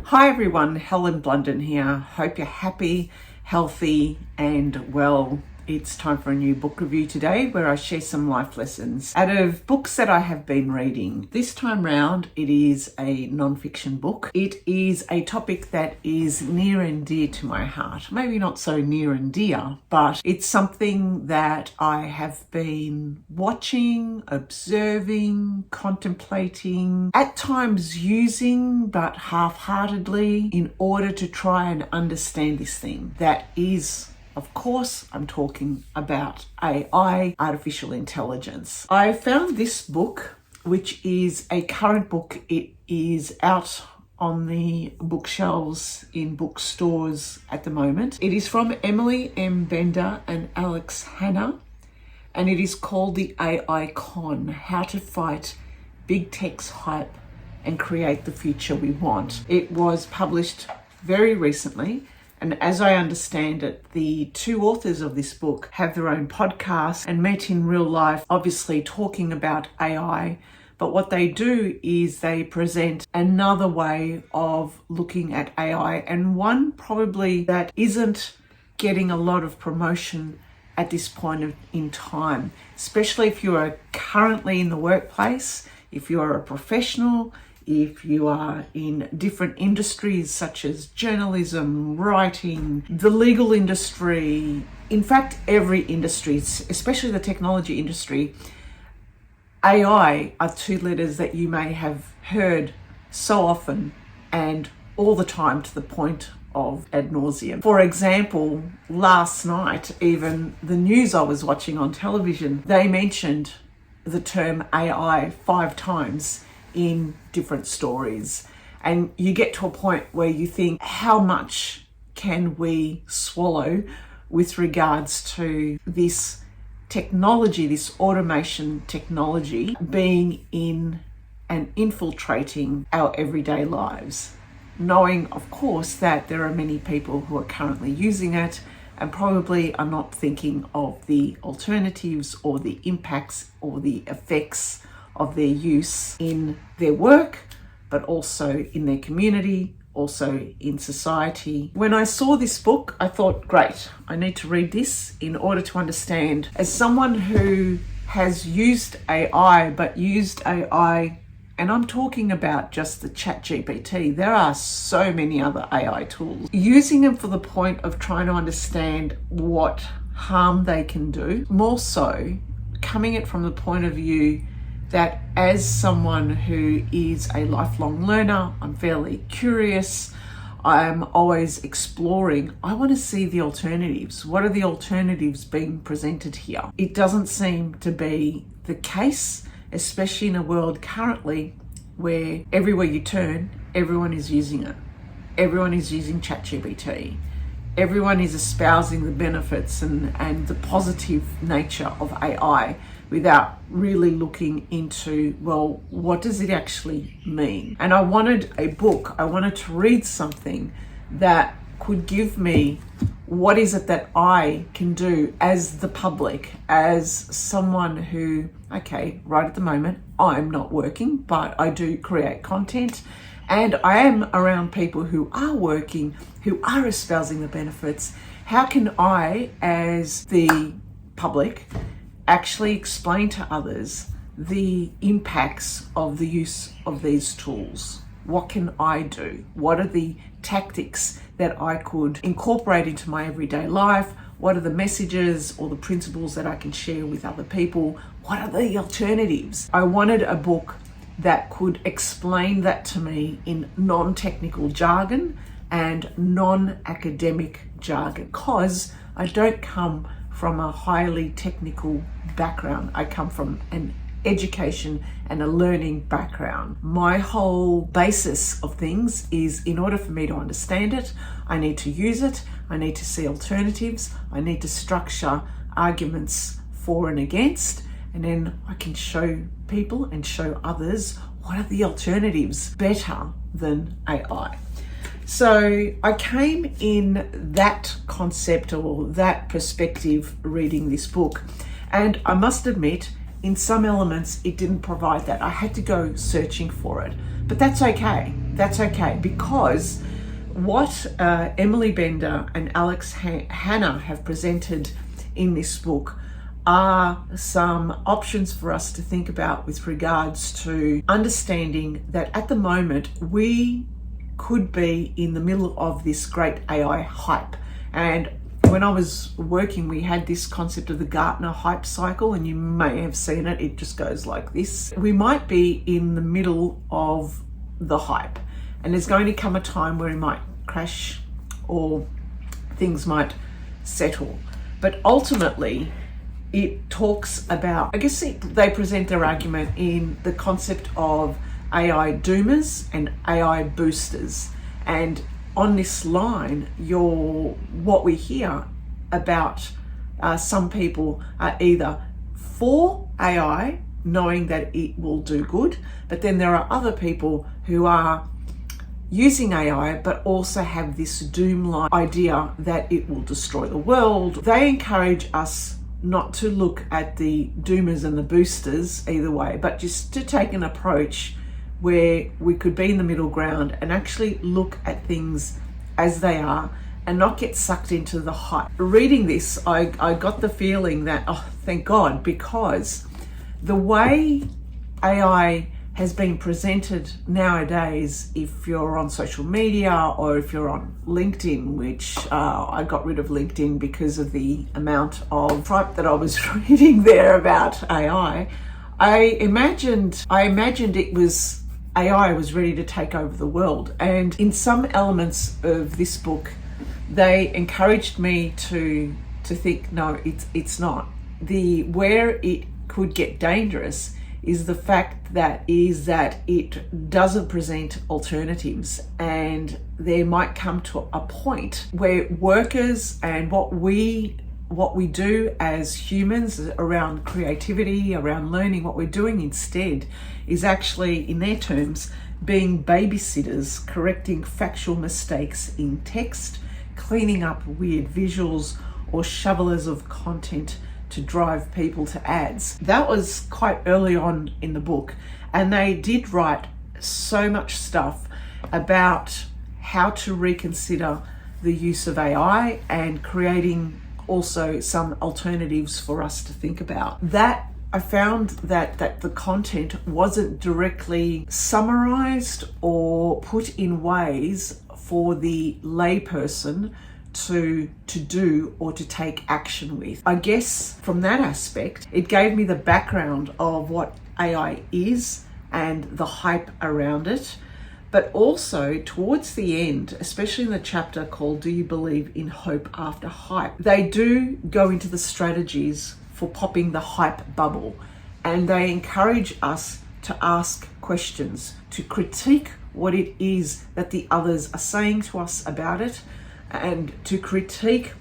Hi everyone, Helen Blunden here. Hope you're happy, healthy and well. It's time for a new book review today where I share some life lessons out of books that I have been reading. This time round it is a non-fiction book. It is a topic that is near and dear to my heart. Maybe not so near and dear, but it's something that I have been watching, observing, contemplating, at times using but half-heartedly in order to try and understand this thing that is, of course, I'm talking about AI, artificial intelligence. I found this book, which is a current book. It is out on the bookshelves in bookstores at the moment. It is from Emily M. Bender and Alex Hanna, and it is called The AI Con: How to Fight Big Tech's Hype and Create the Future We Want. It was published very recently. And as I understand it, the two authors of this book have their own podcast and met in real life, obviously talking about AI. But what they do is they present another way of looking at AI, and one probably that isn't getting a lot of promotion at this point in time, especially if you are currently in the workplace, if you are a professional, if you are in different industries such as journalism, writing, the legal industry, in fact, every industry, especially the technology industry. AI are two letters that you may have heard so often and all the time to the point of ad nauseum. For example, last night, even the news I was watching on television, they mentioned the term AI 5 times in different stories, and you get to a point where you think, how much can we swallow with regards to this technology, this automation technology being in and infiltrating our everyday lives, knowing of course that there are many people who are currently using it and probably are not thinking of the alternatives or the impacts or the effects of their use in their work, but also in their community, also in society. When I saw this book, I thought, great, I need to read this in order to understand. As someone who has used AI, but used AI, and I'm talking about just the ChatGPT, there are so many other AI tools, using them for the point of trying to understand what harm they can do, more so coming at from the point of view that as someone who is a lifelong learner, I'm fairly curious, I'm always exploring. I want to see the alternatives. What are the alternatives being presented here? It doesn't seem to be the case, especially in a world currently where everywhere you turn, everyone is using it. Everyone is using ChatGPT. Everyone is espousing the benefits and the positive nature of AI without really looking into, well, what does it actually mean? And I wanted a book, I wanted to read something that could give me what is it that I can do as the public, as someone who, okay, right at the moment, I'm not working, but I do create content. And I am around people who are working, who are espousing the benefits. How can I, as the public, actually explain to others the impacts of the use of these tools? What can I do? What are the tactics that I could incorporate into my everyday life? What are the messages or the principles that I can share with other people? What are the alternatives? I wanted a book that could explain that to me in non-technical jargon and non-academic jargon, because I don't come from a highly technical background. I come from an education and a learning background. My whole basis of things is, in order for me to understand it, I need to use it, I need to see alternatives, I need to structure arguments for and against, and then I can show people and show others what are the alternatives better than AI. So I came in that concept or that perspective reading this book, and I must admit in some elements it didn't provide that. I had to go searching for it. But that's okay. That's okay, because what Emily Bender and Alex Hanna have presented in this book are some options for us to think about with regards to understanding that at the moment we could be in the middle of this great AI hype. And when I was working, we had this concept of the Gartner hype cycle, and you may have seen it. It just goes like this. We might be in the middle of the hype, and there's going to come a time where it might crash or things might settle. But ultimately, it talks about, I guess they present their argument in the concept of AI doomers and AI boosters. And on this line, what we hear about some people are either for AI, knowing that it will do good, but then there are other people who are using AI but also have this doom-like idea that it will destroy the world. They encourage us not to look at the doomers and the boosters either way, but just to take an approach where we could be in the middle ground and actually look at things as they are and not get sucked into the hype. Reading this, I got the feeling that, oh, thank God, because the way AI has been presented nowadays, if you're on social media or if you're on LinkedIn, which I got rid of LinkedIn because of the amount of tripe that I was reading there about AI, I imagined it was AI was ready to take over the world. And in some elements of this book, they encouraged me to think, no, it's not. Where it could get dangerous is the fact that it doesn't present alternatives, and there might come to a point where workers and what we do as humans around creativity, around learning, what we're doing instead is actually, in their terms, being babysitters, correcting factual mistakes in text, cleaning up weird visuals, or shovelers of content to drive people to ads. That was quite early on in the book, and they did write so much stuff about how to reconsider the use of AI and creating also some alternatives for us to think about. That I found that the content wasn't directly summarized or put in ways for the layperson to do or to take action with. I guess from that aspect, it gave me the background of what AI is and the hype around it. But also towards the end, especially in the chapter called Do You Believe in Hope After Hype, they do go into the strategies for popping the hype bubble. And they encourage us to ask questions, to critique what it is that the others are saying to us about it, and to critique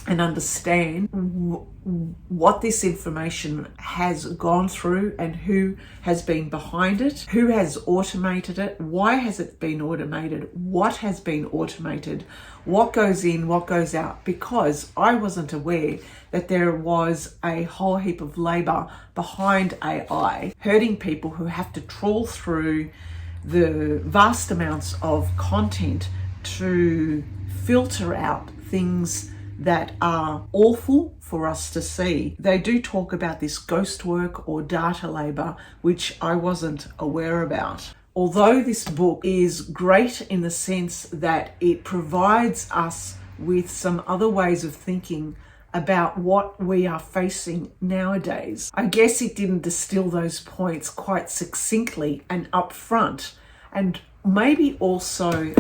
and understand what this information has gone through and who has been behind it, who has automated it, why has it been automated, what has been automated, what goes in, what goes out, because I wasn't aware that there was a whole heap of labor behind AI, hurting people who have to trawl through the vast amounts of content to filter out things that are awful for us to see. They do talk about this ghost work or data labor, which I wasn't aware about. Although this book is great in the sense that it provides us with some other ways of thinking about what we are facing nowadays, I guess it didn't distill those points quite succinctly and upfront. And maybe also,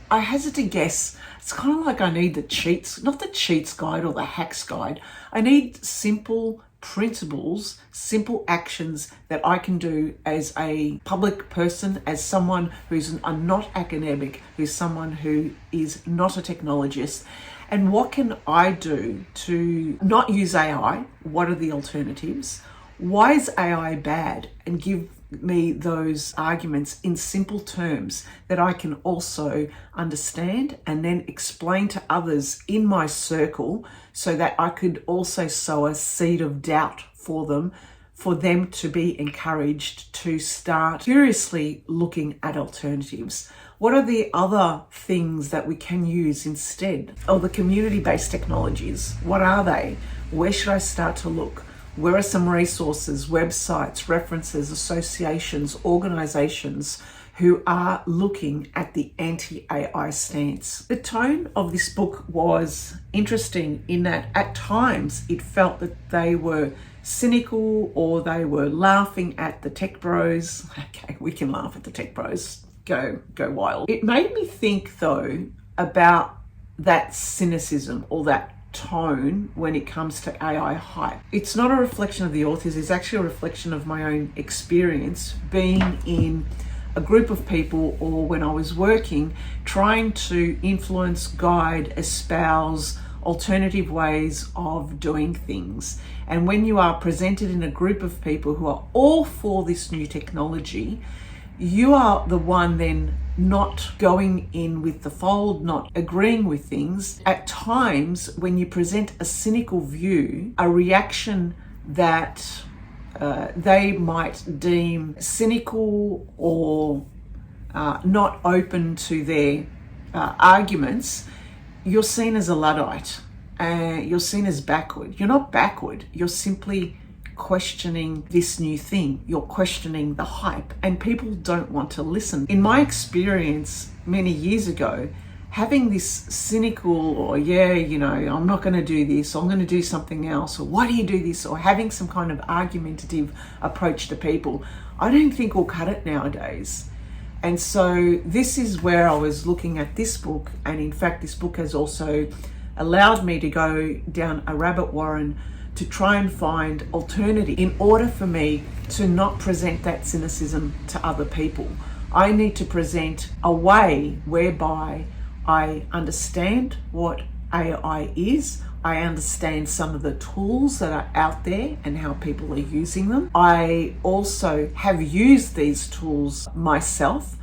I hazard to guess, it's kind of like I need not the cheats guide or the hacks guide. I need simple principles, simple actions that I can do as a public person, as someone who's not academic, who's someone who is not a technologist. And what can I do to not use AI? What are the alternatives? Why is AI bad? And give me those arguments in simple terms that I can also understand and then explain to others in my circle, so that I could also sow a seed of doubt for them for them to be encouraged to start seriously looking at alternatives. What are the other things that we can use instead? Oh, the community-based technologies. What are they? Where should I start to look? Where are some resources, websites, references, associations, organizations who are looking at the anti-AI stance? The tone of this book was interesting in that at times it felt that they were cynical or they were laughing at the tech bros. Okay, we can laugh at the tech bros. Go wild. It made me think though about that cynicism or that tone when it comes to AI hype. It's not a reflection of the authors, it's actually a reflection of my own experience being in a group of people, or when I was working, trying to influence, guide, espouse alternative ways of doing things. And when you are presented in a group of people who are all for this new technology, you are the one then not going in with the fold, not agreeing with things. At times, when you present a cynical view, a reaction that they might deem cynical or not open to their arguments, you're seen as a Luddite. You're seen as backward. You're not backward. You're simply questioning this new thing. You're questioning the hype, and people don't want to listen. In my experience many years ago, having this cynical or I'm not going to do this, or I'm going to do something else, or why do you do this, or having some kind of argumentative approach to people, I don't think will cut it nowadays. And so this is where I was looking at this book, and in fact this book has also allowed me to go down a rabbit warren to try and find alternative in order for me to not present that cynicism to other people. I need to present a way whereby I understand what AI is. I understand some of the tools that are out there and how people are using them. I also have used these tools myself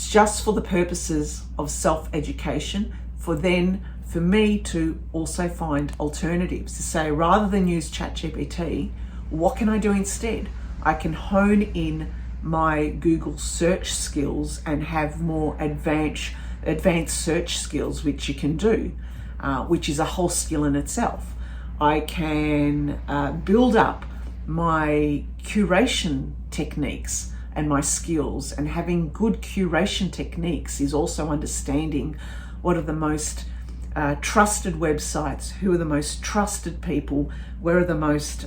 just for the purposes of self-education, for me to also find alternatives, to say, rather than use ChatGPT, what can I do instead? I can hone in my Google search skills and have more advanced search skills, which you can do, which is a whole skill in itself. I can build up my curation techniques and my skills, and having good curation techniques is also understanding what are the most trusted websites, who are the most trusted people, where are the most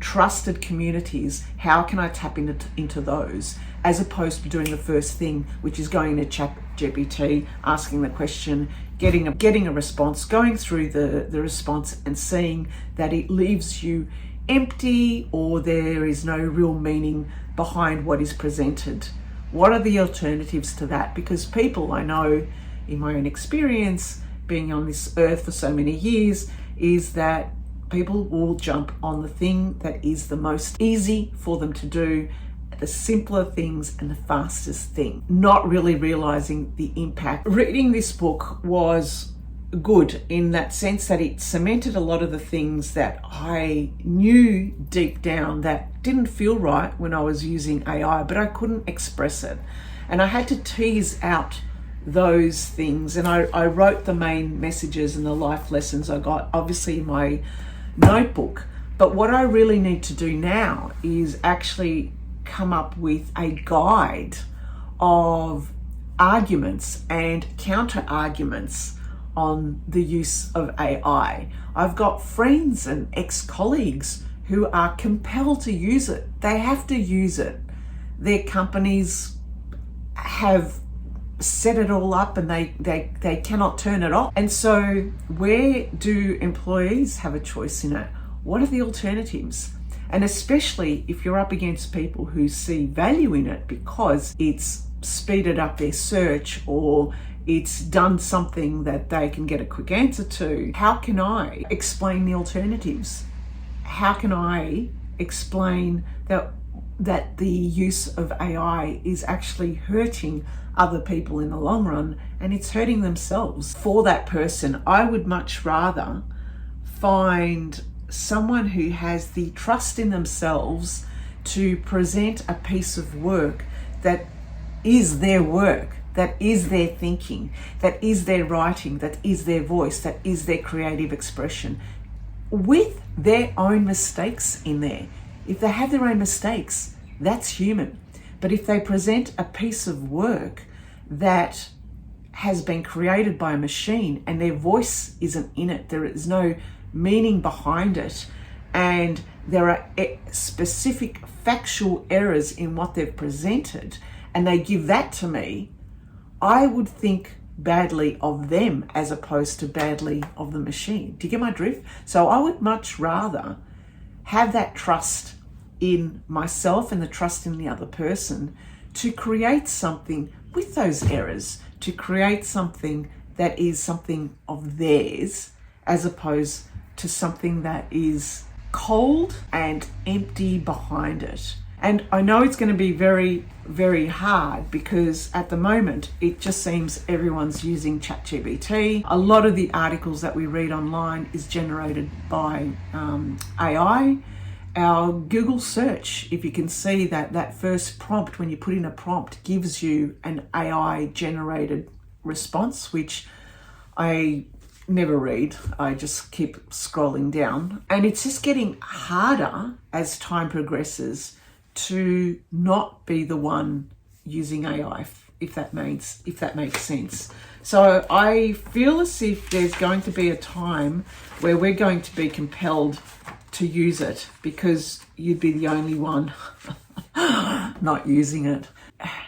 trusted communities, how can I tap into those, as opposed to doing the first thing, which is going to ChatGPT, asking the question, getting a response, going through the response and seeing that it leaves you empty, or there is no real meaning behind what is presented. What are the alternatives to that? Because people, I know in my own experience, being on this earth for so many years, is that people will jump on the thing that is the most easy for them to do, the simpler things and the fastest thing, not really realizing the impact. Reading this book was good in that sense that it cemented a lot of the things that I knew deep down that didn't feel right when I was using AI, but I couldn't express it. And I had to tease out those things, and I wrote the main messages and the life lessons I got obviously in my notebook. But what I really need to do now is actually come up with a guide of arguments and counter arguments on the use of AI. I've got friends and ex-colleagues who are compelled to use it. They have to use it. Their companies have set it all up and they cannot turn it off. And so where do employees have a choice in it? What are the alternatives? And especially if you're up against people who see value in it because it's speeded up their search or it's done something that they can get a quick answer to. How can I explain the alternatives? How can I explain that the use of AI is actually hurting other people in the long run, and it's hurting themselves? For that person, I would much rather find someone who has the trust in themselves to present a piece of work that is their work, that is their thinking, that is their writing, that is their voice, that is their creative expression, with their own mistakes in there. If they have their own mistakes, that's human. But if they present a piece of work that has been created by a machine and their voice isn't in it, there is no meaning behind it, and there are specific factual errors in what they've presented, and they give that to me, I would think badly of them as opposed to badly of the machine. Do you get my drift? So I would much rather have that trust in myself and the trust in the other person to create something with those errors, to create something that is something of theirs, as opposed to something that is cold and empty behind it. And I know it's going to be very, very hard because at the moment it just seems everyone's using ChatGPT. A lot of the articles that we read online is generated by AI. Our Google search, if you can see that first prompt, when you put in a prompt, gives you an AI generated response, which I never read. I just keep scrolling down. And it's just getting harder as time progresses to not be the one using AI, if that makes sense. So I feel as if there's going to be a time where we're going to be compelled to use it because you'd be the only one not using it.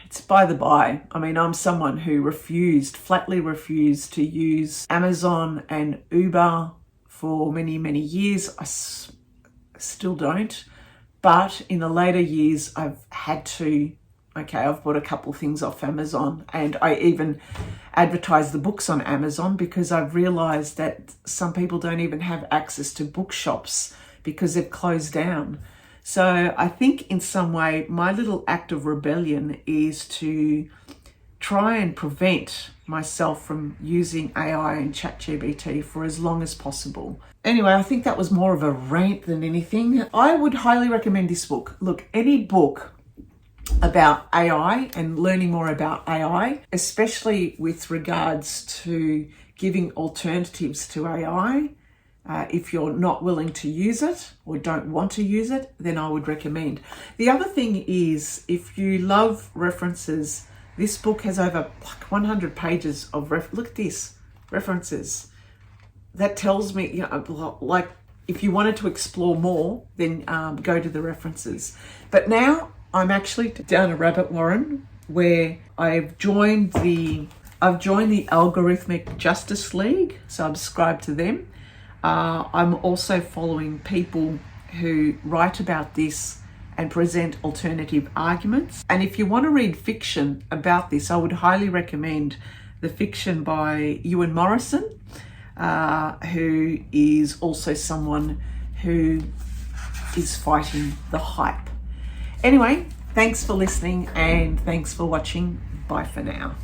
It's by the by. I mean, I'm someone who flatly refused to use Amazon and Uber for many, many years. I still don't. But in the later years, I've had to. I've bought a couple of things off Amazon, and I even advertise the books on Amazon because I've realized that some people don't even have access to bookshops because they've closed down. So I think in some way, my little act of rebellion is to try and prevent myself from using AI and ChatGPT for as long as possible. Anyway, I think that was more of a rant than anything. I would highly recommend this book. Look, any book about AI and learning more about AI, especially with regards to giving alternatives to AI, if you're not willing to use it or don't want to use it, then I would recommend. The other thing is, if you love references, this book has over 100 pages of look at this, references. That tells me, like if you wanted to explore more, then go to the references. But now I'm actually down a rabbit warren where I've joined the Algorithmic Justice League, so I'm subscribed to them. I'm also following people who write about this and present alternative arguments. And if you want to read fiction about this, I would highly recommend the fiction by Ewan Morrison, who is also someone who is fighting the hype. Anyway, thanks for listening and thanks for watching. Bye for now.